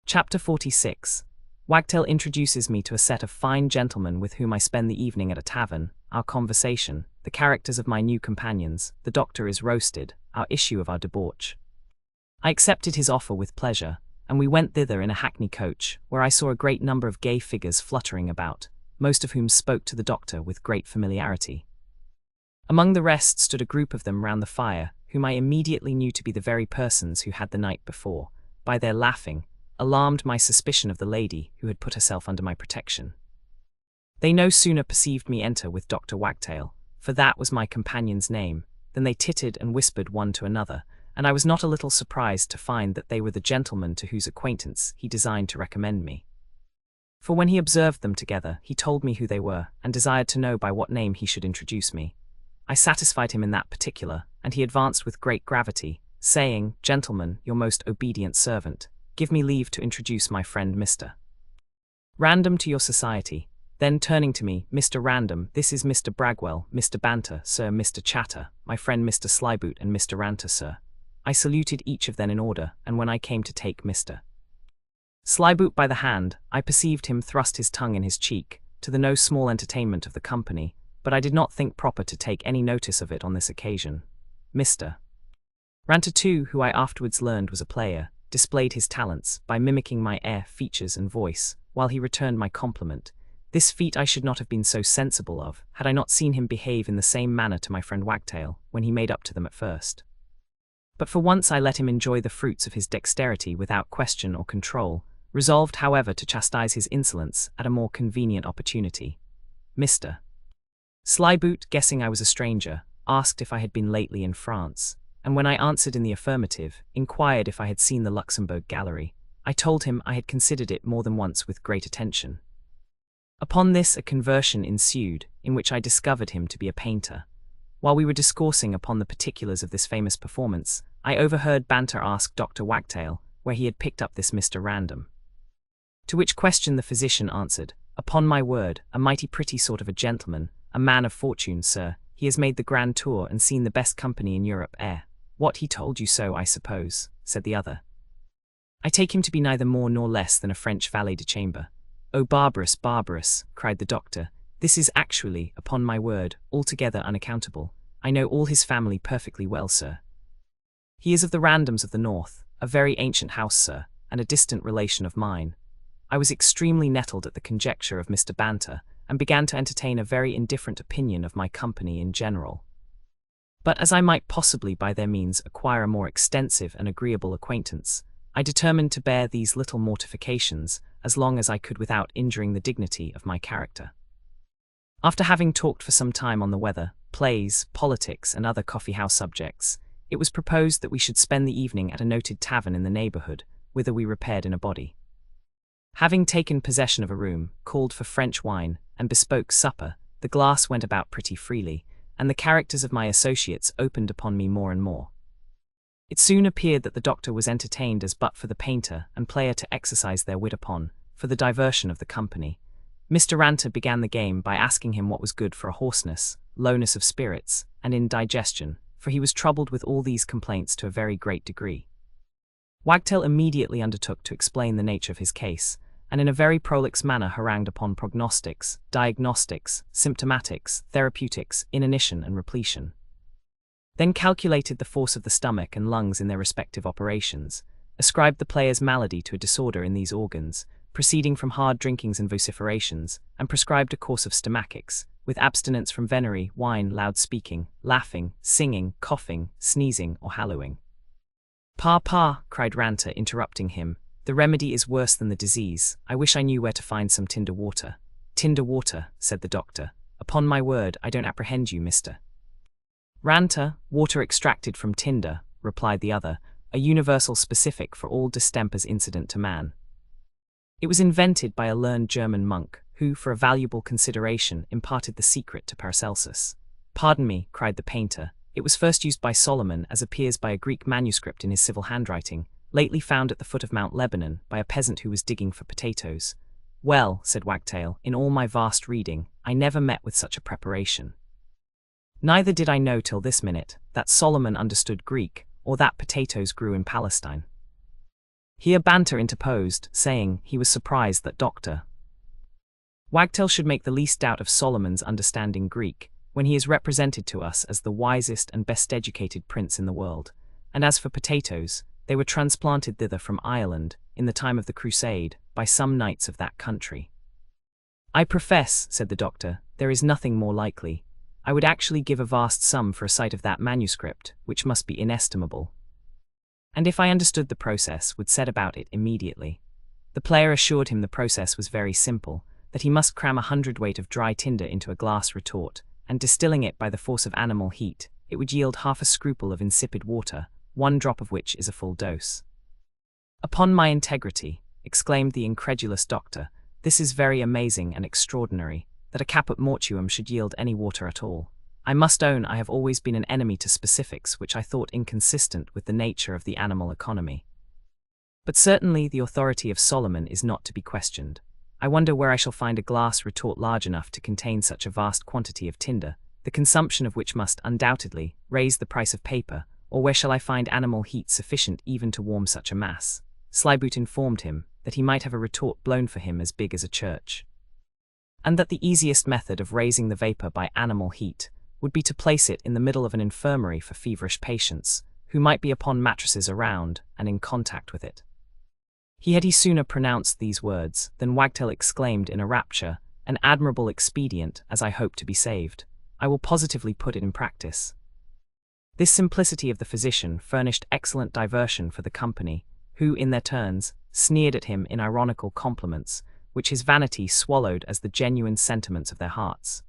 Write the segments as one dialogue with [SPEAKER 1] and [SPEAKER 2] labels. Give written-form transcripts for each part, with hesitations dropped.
[SPEAKER 1] Chapter 46. Wagtail introduces me to a set of fine gentlemen with whom I spend the evening at a tavern, our conversation, the characters of my new companions, the doctor is roasted, our issue of our debauch. I accepted his offer with pleasure, and we went thither in a hackney coach, where I saw a great number of gay figures fluttering about, most of whom spoke to the doctor with great familiarity. Among the rest stood a group of them round the fire, whom I immediately knew to be the very persons who had the night before, by their laughing, alarmed my suspicion of the lady who had put herself under my protection. They no sooner perceived me enter with Dr. Wagtail, for that was my companion's name, than they tittered and whispered one to another, and I was not a little surprised to find that they were the gentlemen to whose acquaintance he designed to recommend me. For when he observed them together, he told me who they were, and desired to know by what name he should introduce me. I satisfied him in that particular, and he advanced with great gravity, saying, "Gentlemen, your most obedient servant. Give me leave to introduce my friend Mr. Random to your society." Then turning to me, "Mr. Random, this is Mr. Bragwell, Mr. Banter, sir, Mr. Chatter, my friend Mr. Slyboot, and Mr. Ranter, sir." I saluted each of them in order, and when I came to take Mr. Slyboot by the hand, I perceived him thrust his tongue in his cheek, to the no small entertainment of the company, but I did not think proper to take any notice of it on this occasion. Mr. Ranter too, who I afterwards learned was a player, displayed his talents by mimicking my air, features, and voice, while he returned my compliment. This feat I should not have been so sensible of, had I not seen him behave in the same manner to my friend Wagtail, when he made up to them at first. But for once I let him enjoy the fruits of his dexterity without question or control, resolved however to chastise his insolence at a more convenient opportunity. Mr. Slyboot, guessing I was a stranger, asked if I had been lately in France, and when I answered in the affirmative, inquired if I had seen the Luxembourg Gallery. I told him I had considered it more than once with great attention. Upon this a conversion ensued, in which I discovered him to be a painter. While we were discoursing upon the particulars of this famous performance, I overheard Banter ask Dr. Wagtail where he had picked up this Mr. Random. To which question the physician answered, "Upon my word, a mighty pretty sort of a gentleman, a man of fortune, sir. He has made the grand tour and seen the best company in Europe. What, he told you so, I suppose," said the other. "I take him to be neither more nor less than a French valet de chamber." "Oh, barbarous, barbarous," cried the doctor. "This is actually, upon my word, altogether unaccountable. I know all his family perfectly well, sir. He is of the Randoms of the North, a very ancient house, sir, and a distant relation of mine." I was extremely nettled at the conjecture of Mr. Banter, and began to entertain a very indifferent opinion of my company in general. But as I might possibly by their means acquire a more extensive and agreeable acquaintance, I determined to bear these little mortifications as long as I could without injuring the dignity of my character. After having talked for some time on the weather, plays, politics, and other coffee-house subjects, it was proposed that we should spend the evening at a noted tavern in the neighbourhood, whither we repaired in a body. Having taken possession of a room, called for French wine, and bespoke supper, the glass went about pretty freely, and the characters of my associates opened upon me more and more. It soon appeared that the doctor was entertained as but for the painter and player to exercise their wit upon, for the diversion of the company. Mr. Ranter began the game by asking him what was good for a hoarseness, lowness of spirits, and indigestion, for he was troubled with all these complaints to a very great degree. Wagtail immediately undertook to explain the nature of his case, and in a very prolix manner harangued upon prognostics, diagnostics, symptomatics, therapeutics, inanition and repletion. Then calculated the force of the stomach and lungs in their respective operations, ascribed the player's malady to a disorder in these organs, proceeding from hard drinkings and vociferations, and prescribed a course of stomachics, with abstinence from venery, wine, loud speaking, laughing, singing, coughing, sneezing, or hallooing. "Pa," cried Ranter, interrupting him, "the remedy is worse than the disease. I wish I knew where to find some tinder water." "Tinder water," said the doctor. "Upon my word, I don't apprehend you, Mr. Ranter. "Water extracted from tinder," replied the other, "a universal specific for all distempers incident to man. It was invented by a learned German monk, who, for a valuable consideration, imparted the secret to Paracelsus." "Pardon me," cried the painter. "It was first used by Solomon, as appears by a Greek manuscript in his civil handwriting, lately found at the foot of Mount Lebanon by a peasant who was digging for potatoes." "Well," said Wagtail, "in all my vast reading, I never met with such a preparation. Neither did I know till this minute that Solomon understood Greek, or that potatoes grew in Palestine." Here Banter interposed, saying he was surprised that Dr. Wagtail should make the least doubt of Solomon's understanding Greek, when he is represented to us as the wisest and best-educated prince in the world. And as for potatoes, they were transplanted thither from Ireland, in the time of the Crusade, by some knights of that country. I profess, said the doctor, there is nothing more likely. I would actually give a vast sum for a sight of that manuscript, which must be inestimable. And if I understood the process, would set about it immediately. The player assured him the process was very simple, that he must cram 100 weight of dry tinder into a glass retort, and distilling it by the force of animal heat, it would yield half a scruple of insipid water, 1 drop of which is a full dose. Upon my integrity, exclaimed the incredulous doctor, this is very amazing and extraordinary, that a caput mortuum should yield any water at all. I must own I have always been an enemy to specifics which I thought inconsistent with the nature of the animal economy. But certainly the authority of Solomon is not to be questioned. I wonder where I shall find a glass retort large enough to contain such a vast quantity of tinder, the consumption of which must undoubtedly raise the price of paper, or where shall I find animal heat sufficient even to warm such a mass? Slyboot informed him that he might have a retort blown for him as big as a church, and that the easiest method of raising the vapor by animal heat would be to place it in the middle of an infirmary for feverish patients, who might be upon mattresses around and in contact with it. He had sooner pronounced these words than Wagtail exclaimed in a rapture, an admirable expedient, as I hope to be saved. I will positively put it in practice. This simplicity of the physician furnished excellent diversion for the company, who, in their turns, sneered at him in ironical compliments, which his vanity swallowed as the genuine sentiments of their hearts.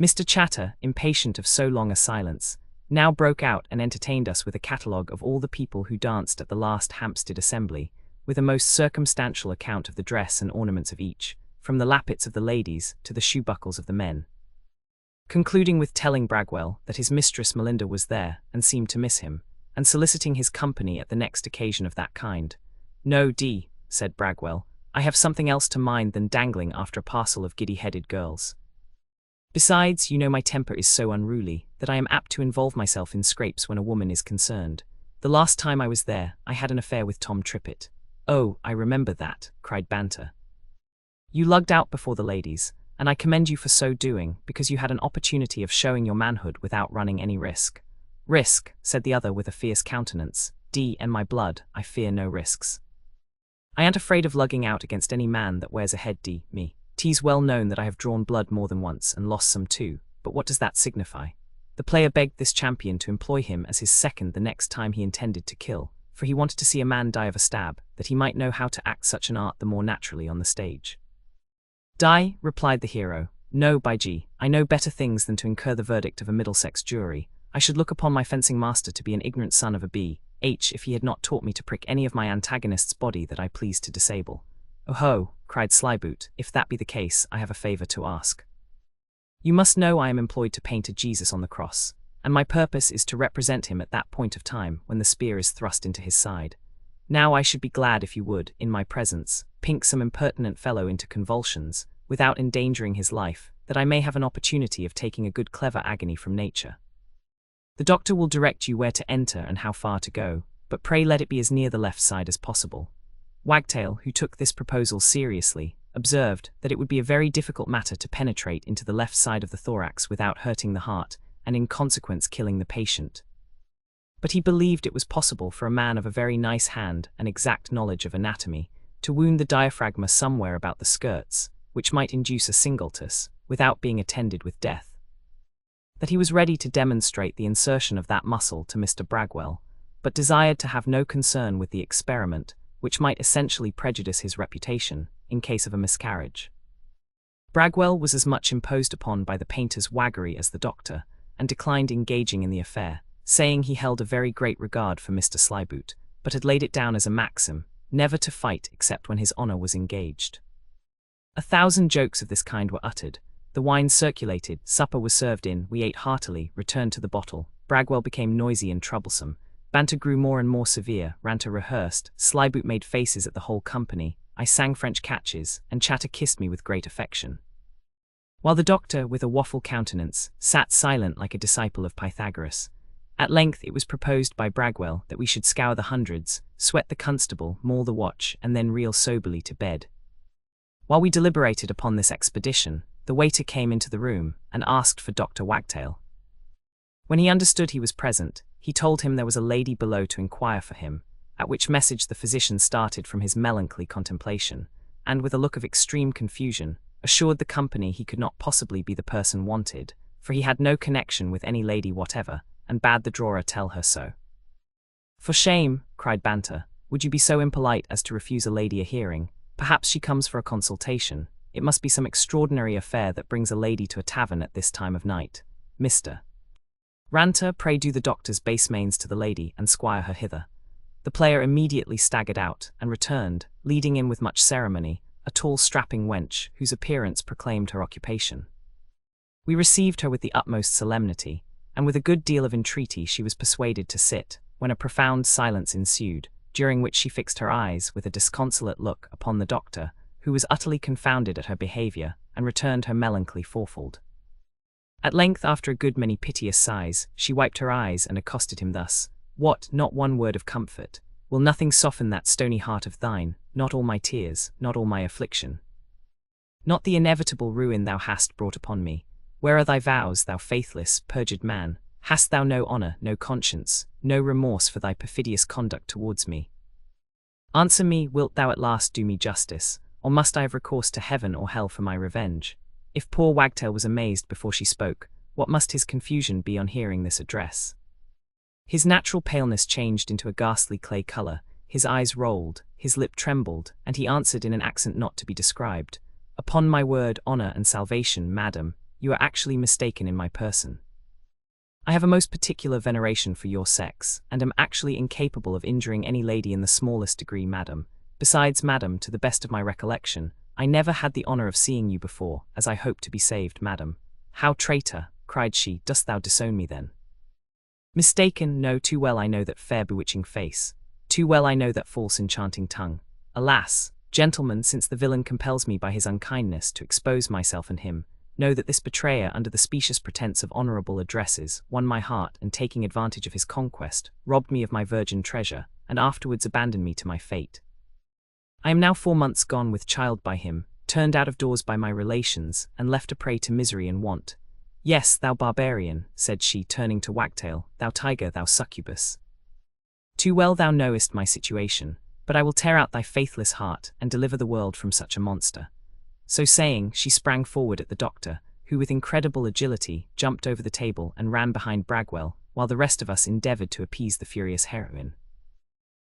[SPEAKER 1] Mr. Chatter, impatient of so long a silence, now broke out and entertained us with a catalogue of all the people who danced at the last Hampstead assembly, with a most circumstantial account of the dress and ornaments of each, from the lappets of the ladies to the shoe-buckles of the men, concluding with telling Bragwell that his mistress Melinda was there and seemed to miss him, and soliciting his company at the next occasion of that kind. No, D, said Bragwell, I have something else to mind than dangling after a parcel of giddy-headed girls. Besides, you know my temper is so unruly that I am apt to involve myself in scrapes when a woman is concerned. The last time I was there, I had an affair with Tom Trippett. Oh, I remember that, cried Banter. You lugged out before the ladies, and I commend you for so doing, because you had an opportunity of showing your manhood without running any risk. Risk, said the other with a fierce countenance. D and my blood, I fear no risks. I ain't afraid of lugging out against any man that wears a head. D, me. 'Tis well known that I have drawn blood more than once and lost some too, but what does that signify? The player begged this champion to employ him as his second the next time he intended to kill, for he wanted to see a man die of a stab, that he might know how to act such an art the more naturally on the stage. Die, replied the hero. No, by G, I know better things than to incur the verdict of a Middlesex jury. I should look upon my fencing master to be an ignorant son of a B.H. if he had not taught me to prick any of my antagonist's body that I pleased to disable. Oh ho, cried Slyboot, if that be the case, I have a favour to ask. You must know I am employed to paint a Jesus on the cross, and my purpose is to represent him at that point of time when the spear is thrust into his side. Now I should be glad if you would, in my presence, pink some impertinent fellow into convulsions, without endangering his life, that I may have an opportunity of taking a good clever agony from nature. The doctor will direct you where to enter and how far to go, but pray let it be as near the left side as possible. Wagtail, who took this proposal seriously, observed that it would be a very difficult matter to penetrate into the left side of the thorax without hurting the heart, and in consequence killing the patient. But he believed it was possible for a man of a very nice hand and exact knowledge of anatomy to wound the diaphragma somewhere about the skirts, which might induce a singultus, without being attended with death. That he was ready to demonstrate the insertion of that muscle to Mr. Bragwell, but desired to have no concern with the experiment, which might essentially prejudice his reputation, in case of a miscarriage. Bragwell was as much imposed upon by the painter's waggery as the doctor, and declined engaging in the affair, saying he held a very great regard for Mr. Slyboot, but had laid it down as a maxim, never to fight except when his honour was engaged. 1,000 jokes of this kind were uttered, the wine circulated, supper was served in, we ate heartily, returned to the bottle, Bragwell became noisy and troublesome, Banter grew more and more severe, Ranter rehearsed, Slyboot made faces at the whole company, I sang French catches, and Chatter kissed me with great affection. While the doctor, with a waffle countenance, sat silent like a disciple of Pythagoras. At length it was proposed by Bragwell that we should scour the hundreds, sweat the constable, maul the watch, and then reel soberly to bed. While we deliberated upon this expedition, the waiter came into the room and asked for Dr. Wagtail. When he understood he was present, he told him there was a lady below to inquire for him, at which message the physician started from his melancholy contemplation, and with a look of extreme confusion, assured the company he could not possibly be the person wanted, for he had no connection with any lady whatever, and bade the drawer tell her so. "For shame," cried Banter, "would you be so impolite as to refuse a lady a hearing? Perhaps she comes for a consultation. It must be some extraordinary affair that brings a lady to a tavern at this time of night. Mr. Ranter, pray do the doctor's base mains to the lady, and squire her hither." The player immediately staggered out, and returned, leading in with much ceremony a tall strapping wench, whose appearance proclaimed her occupation. We received her with the utmost solemnity, and with a good deal of entreaty she was persuaded to sit, when a profound silence ensued, during which she fixed her eyes with a disconsolate look upon the doctor, who was utterly confounded at her behaviour, and returned her melancholy fourfold. At length, after a good many piteous sighs, she wiped her eyes and accosted him thus: "What, not one word of comfort? Will nothing soften that stony heart of thine? Not all my tears, not all my affliction? Not the inevitable ruin thou hast brought upon me? Where are thy vows, thou faithless, perjured man? Hast thou no honour, no conscience, no remorse for thy perfidious conduct towards me? Answer me, wilt thou at last do me justice, or must I have recourse to heaven or hell for my revenge?" If poor Wagtail was amazed before she spoke, what must his confusion be on hearing this address? His natural paleness changed into a ghastly clay colour, his eyes rolled, his lip trembled, and he answered in an accent not to be described: "Upon my word, honour, and salvation, madam, you are actually mistaken in my person. I have a most particular veneration for your sex, and am actually incapable of injuring any lady in the smallest degree, madam. Besides, madam, to the best of my recollection, I never had the honour of seeing you before, as I hope to be saved, madam." "How, traitor!" cried she, "dost thou disown me then?" "Mistaken, no, too well I know that fair bewitching face, too well I know that false enchanting tongue. Alas, gentlemen, since the villain compels me by his unkindness to expose myself and him, know that this betrayer, under the specious pretence of honourable addresses, won my heart, and taking advantage of his conquest, robbed me of my virgin treasure, and afterwards abandoned me to my fate. I am now 4 months gone with child by him, turned out of doors by my relations, and left a prey to misery and want. Yes, thou barbarian," said she, turning to Wagtail, "thou tiger, thou succubus. Too well thou knowest my situation, but I will tear out thy faithless heart, and deliver the world from such a monster." So saying, she sprang forward at the doctor, who with incredible agility jumped over the table and ran behind Bragwell, while the rest of us endeavoured to appease the furious heroine.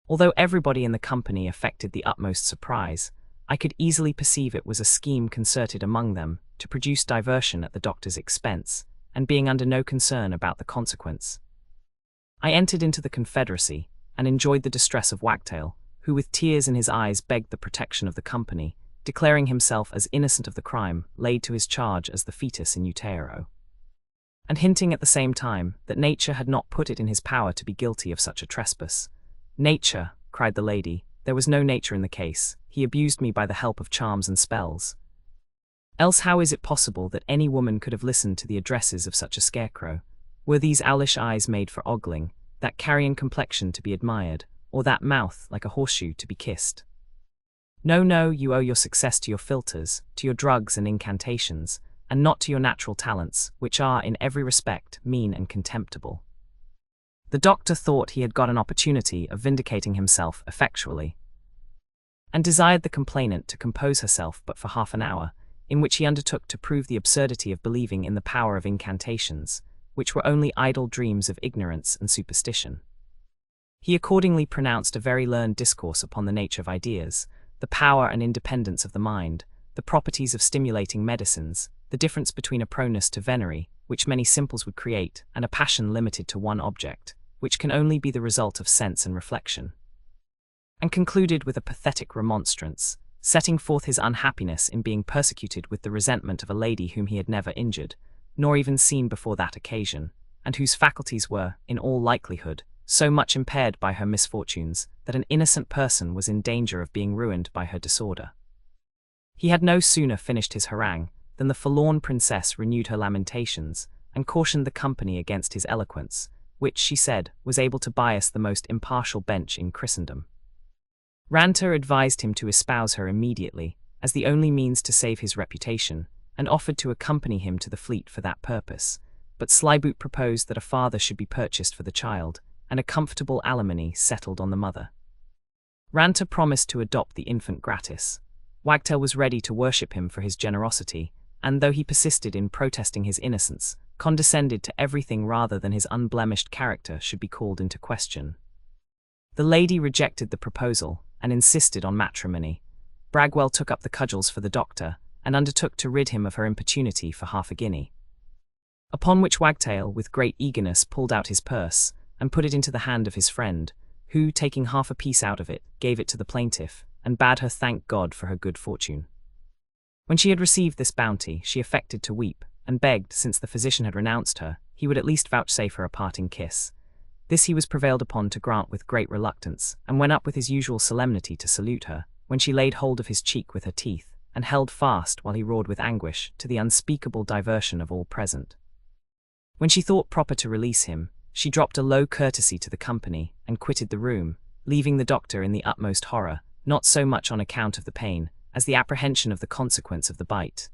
[SPEAKER 1] Although everybody in the company affected the utmost surprise, I could easily perceive it was a scheme concerted among them to produce diversion at the doctor's expense, and being under no concern about the consequence, I entered into the confederacy, and enjoyed the distress of Wagtail, who with tears in his eyes begged the protection of the company, declaring himself as innocent of the crime laid to his charge as the fetus in utero, and hinting at the same time that nature had not put it in his power to be guilty of such a trespass. "Nature!" cried the lady. "There was no nature in the case. He abused me by the help of charms and spells. Else how is it possible that any woman could have listened to the addresses of such a scarecrow? Were these owlish eyes made for ogling, that carrion complexion to be admired, or that mouth, like a horseshoe, to be kissed? No, no, you owe your success to your philters, to your drugs and incantations, and not to your natural talents, which are, in every respect, mean and contemptible." The doctor thought he had got an opportunity of vindicating himself effectually, and desired the complainant to compose herself but for half an hour, in which he undertook to prove the absurdity of believing in the power of incantations, which were only idle dreams of ignorance and superstition. He accordingly pronounced a very learned discourse upon the nature of ideas, the power and independence of the mind, the properties of stimulating medicines, the difference between a proneness to venery, which many simples would create, and a passion limited to one object, which can only be the result of sense and reflection, and concluded with a pathetic remonstrance, setting forth his unhappiness in being persecuted with the resentment of a lady whom he had never injured, nor even seen before that occasion, and whose faculties were, in all likelihood, so much impaired by her misfortunes that an innocent person was in danger of being ruined by her disorder. He had no sooner finished his harangue than the forlorn princess renewed her lamentations, and cautioned the company against his eloquence, which, she said, was able to bias the most impartial bench in Christendom. Ranta advised him to espouse her immediately, as the only means to save his reputation, and offered to accompany him to the fleet for that purpose, but Slyboot proposed that a father should be purchased for the child, and a comfortable alimony settled on the mother. Ranta promised to adopt the infant gratis. Wagtail was ready to worship him for his generosity, and though he persisted in protesting his innocence, condescended to everything rather than his unblemished character should be called into question. The lady rejected the proposal, and insisted on matrimony. Bragwell took up the cudgels for the doctor, and undertook to rid him of her importunity for half a guinea. Upon which Wagtail, with great eagerness, pulled out his purse, and put it into the hand of his friend, who, taking half a piece out of it, gave it to the plaintiff, and bade her thank God for her good fortune. When she had received this bounty, she affected to weep, and begged, since the physician had renounced her, he would at least vouchsafe her a parting kiss. This he was prevailed upon to grant with great reluctance, and went up with his usual solemnity to salute her, when she laid hold of his cheek with her teeth, and held fast while he roared with anguish, to the unspeakable diversion of all present. When she thought proper to release him, she dropped a low courtesy to the company, and quitted the room, leaving the doctor in the utmost horror, not so much on account of the pain, as the apprehension of the consequence of the bite.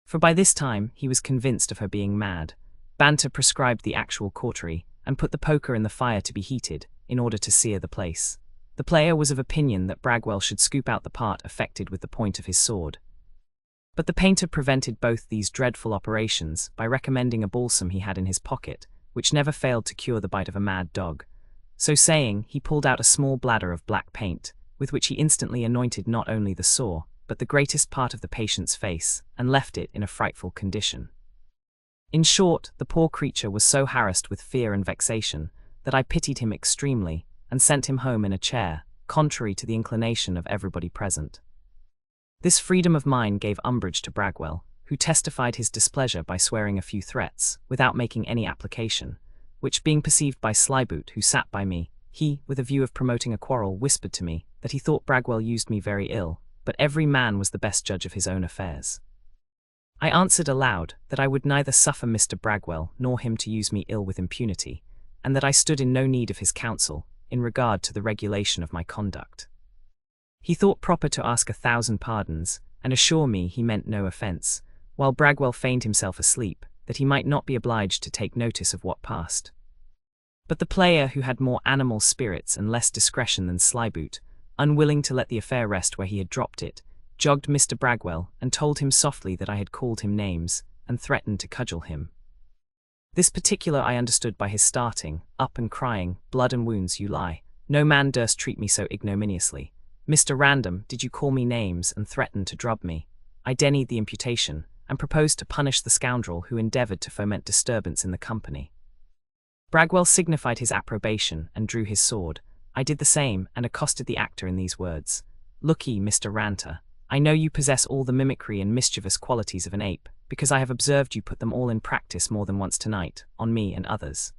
[SPEAKER 1] For by this time he was convinced of her being mad. Banter prescribed the actual cautery, and put the poker in the fire to be heated, in order to sear the place. The player was of opinion that Bragwell should scoop out the part affected with the point of his sword. But the painter prevented both these dreadful operations by recommending a balsam he had in his pocket, which never failed to cure the bite of a mad dog. So saying, he pulled out a small bladder of black paint, with which he instantly anointed not only the sore, but the greatest part of the patient's face, and left it in a frightful condition. In short, the poor creature was so harassed with fear and vexation, that I pitied him extremely, and sent him home in a chair, contrary to the inclination of everybody present. This freedom of mine gave umbrage to Bragwell, who testified his displeasure by swearing a few threats, without making any application, which being perceived by Slyboot, who sat by me, he, with a view of promoting a quarrel, whispered to me, that he thought Bragwell used me very ill, but every man was the best judge of his own affairs. I answered aloud, that I would neither suffer Mr. Bragwell nor him to use me ill with impunity, and that I stood in no need of his counsel, in regard to the regulation of my conduct. He thought proper to ask 1,000 pardons, and assure me he meant no offence, while Bragwell feigned himself asleep, that he might not be obliged to take notice of what passed. But the player, who had more animal spirits and less discretion than Slyboot, unwilling to let the affair rest where he had dropped it, jogged Mr. Bragwell, and told him softly that I had called him names, and threatened to cudgel him. This particular I understood by his starting up and crying, "Blood and wounds, you lie. No man durst treat me so ignominiously. Mr. Random, did you call me names and threaten to drub me?" I denied the imputation, and proposed to punish the scoundrel who endeavoured to foment disturbance in the company. Bragwell signified his approbation, and drew his sword. I did the same, and accosted the actor in these words: "Look ye, Mr. Ranter, I know you possess all the mimicry and mischievous qualities of an ape, because I have observed you put them all in practice more than once tonight, on me and others.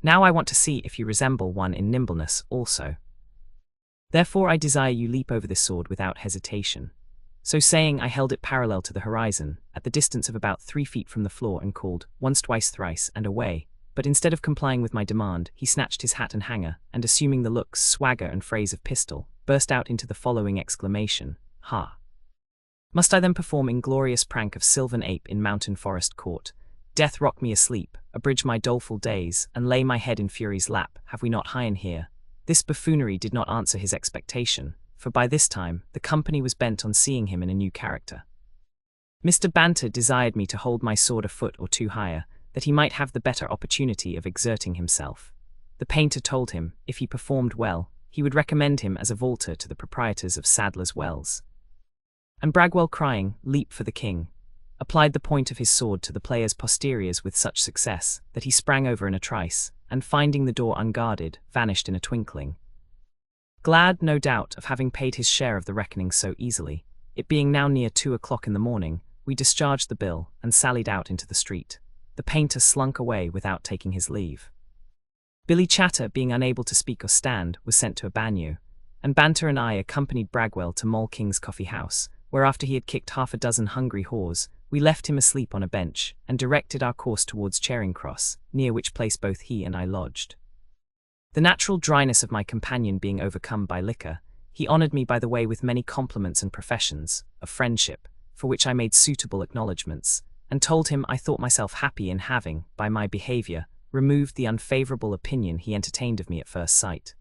[SPEAKER 1] Now I want to see if you resemble one in nimbleness also. Therefore I desire you leap over this sword without hesitation." So saying, I held it parallel to the horizon, at the distance of about 3 feet from the floor, and called, once, twice, thrice, and away. But instead of complying with my demand, he snatched his hat and hanger, and assuming the looks, swagger, and phrase of pistol, burst out into the following exclamation: "Ha! Must I then perform inglorious prank of sylvan ape in mountain forest court? Death rock me asleep, abridge my doleful days, and lay my head in fury's lap, have we not high in here?" This buffoonery did not answer his expectation, for by this time the company was bent on seeing him in a new character. Mr. Banter desired me to hold my sword a foot or two higher, that he might have the better opportunity of exerting himself. The painter told him, if he performed well, he would recommend him as a vaulter to the proprietors of Sadler's Wells. And Bragwell, crying, "Leap for the king," applied the point of his sword to the player's posteriors with such success, that he sprang over in a trice, and finding the door unguarded, vanished in a twinkling. Glad, no doubt, of having paid his share of the reckoning so easily, it being now near 2 o'clock in the morning, we discharged the bill, and sallied out into the street. The painter slunk away without taking his leave. Billy Chatter, being unable to speak or stand, was sent to a bagnio, and Banter and I accompanied Bragwell to Moll King's coffee house, where after he had kicked 6 hungry haws, We left him asleep on a bench, and directed our course towards Charing Cross, near which place both he and I lodged. The natural dryness of my companion being overcome by liquor, he honoured me by the way with many compliments and professions of friendship, for which I made suitable acknowledgments, and told him I thought myself happy in having, by my behaviour, removed the unfavourable opinion he entertained of me at first sight.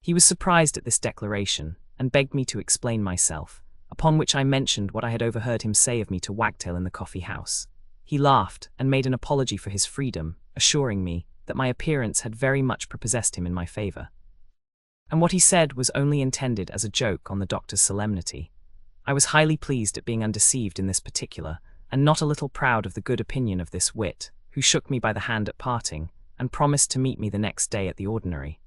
[SPEAKER 1] He was surprised at this declaration, and begged me to explain myself, upon which I mentioned what I had overheard him say of me to Wagtail in the coffee-house. He laughed, and made an apology for his freedom, assuring me that my appearance had very much prepossessed him in my favour, and what he said was only intended as a joke on the doctor's solemnity. I was highly pleased at being undeceived in this particular, and not a little proud of the good opinion of this wit, who shook me by the hand at parting, and promised to meet me the next day at the ordinary.